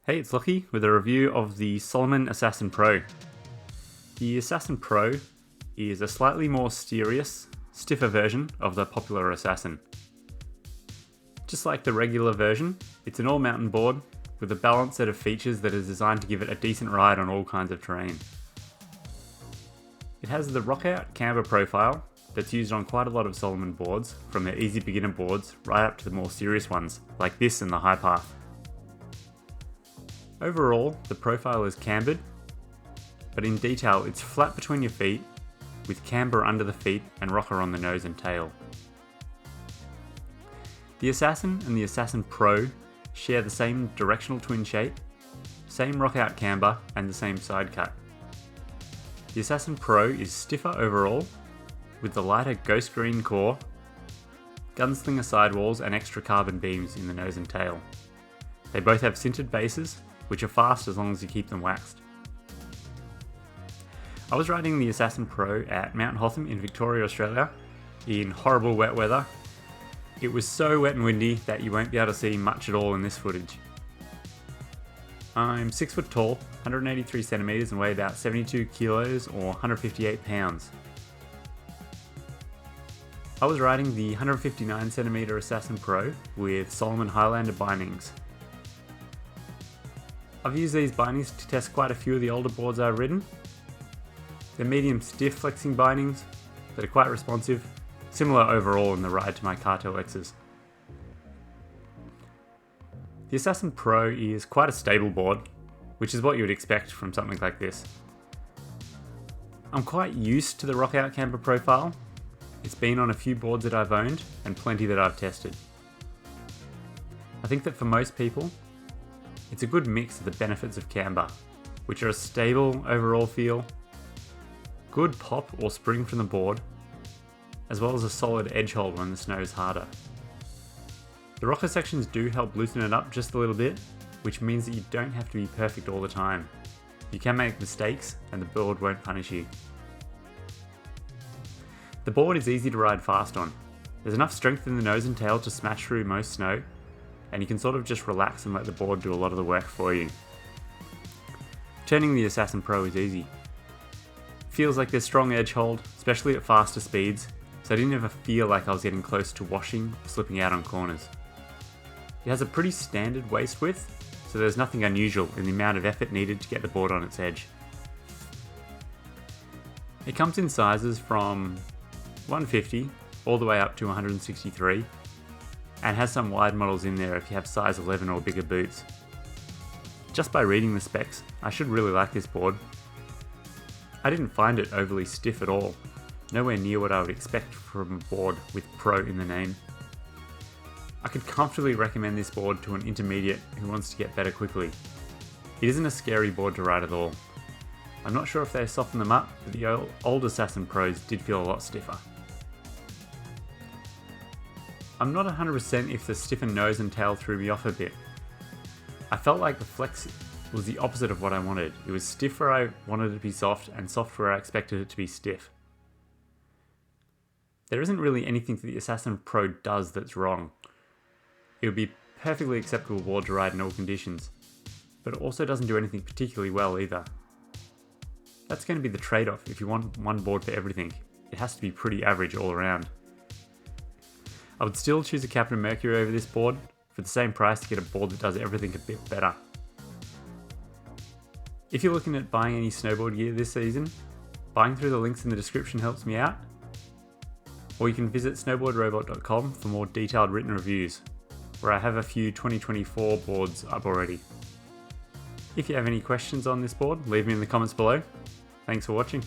Hey, it's Lockie with a review of the Salomon Assassin Pro. The Assassin Pro is a slightly more serious, stiffer version of the popular Assassin. Just like the regular version, it's an all-mountain board with a balanced set of features that is designed to give it a decent ride on all kinds of terrain. It has the rock-out camber profile that's used on quite a lot of Salomon boards, from their easy beginner boards right up to the more serious ones, like this and the High Path. Overall, the profile is cambered, but in detail it's flat between your feet, with camber under the feet and rocker on the nose and tail. The Assassin and the Assassin Pro share the same directional twin shape, same rock-out camber, and the same side cut. The Assassin Pro is stiffer overall, with the lighter ghost green core, gunslinger sidewalls and extra carbon beams in the nose and tail. They both have sintered bases, which are fast as long as you keep them waxed. I was riding the Assassin Pro at Mount Hotham in Victoria, Australia, in horrible wet weather. It was so wet and windy that you won't be able to see much at all in this footage. I'm 6 foot tall, 183 centimeters and weigh about 72 kilos or 158 pounds. I was riding the 159 centimeter Assassin Pro with Salomon Highlander bindings. I've used these bindings to test quite a few of the older boards I've ridden. They're medium stiff flexing bindings that are quite responsive, similar overall in the ride to my Cartel X's. The Assassin Pro is quite a stable board, which is what you would expect from something like this. I'm quite used to the rock-out camber profile. It's been on a few boards that I've owned and plenty that I've tested. I think that for most people, it's a good mix of the benefits of camber, which are a stable overall feel, good pop or spring from the board, as well as a solid edge hold when the snow is harder. The rocker sections do help loosen it up just a little bit, which means that you don't have to be perfect all the time. You can make mistakes and the board won't punish you. The board is easy to ride fast on. There's enough strength in the nose and tail to smash through most snow, and you can sort of just relax and let the board do a lot of the work for you. Turning the Assassin Pro is easy. Feels like there's strong edge hold, especially at faster speeds, so I didn't ever feel like I was getting close to washing or slipping out on corners. It has a pretty standard waist width, so there's nothing unusual in the amount of effort needed to get the board on its edge. It comes in sizes from 150 all the way up to 163, and has some wide models in there if you have size 11 or bigger boots. Just by reading the specs, I should really like this board. I didn't find it overly stiff at all, nowhere near what I would expect from a board with Pro in the name. I could comfortably recommend this board to an intermediate who wants to get better quickly. It isn't a scary board to ride at all. I'm not sure if they softened them up, but the old Assassin Pros did feel a lot stiffer. I'm not 100% if the stiffened nose and tail threw me off a bit. I felt like the flex was the opposite of what I wanted. It was stiff where I wanted it to be soft, and soft where I expected it to be stiff. There isn't really anything that the Assassin Pro does that's wrong. It would be perfectly acceptable board to ride in all conditions, but it also doesn't do anything particularly well either. That's going to be the trade-off if you want one board for everything. It has to be pretty average all around. I would still choose a Captain Mercury over this board for the same price to get a board that does everything a bit better. If you're looking at buying any snowboard gear this season, buying through the links in the description helps me out, or you can visit snowboardrobot.com for more detailed written reviews, where I have a few 2024 boards up already. If you have any questions on this board, leave me in the comments below. Thanks for watching.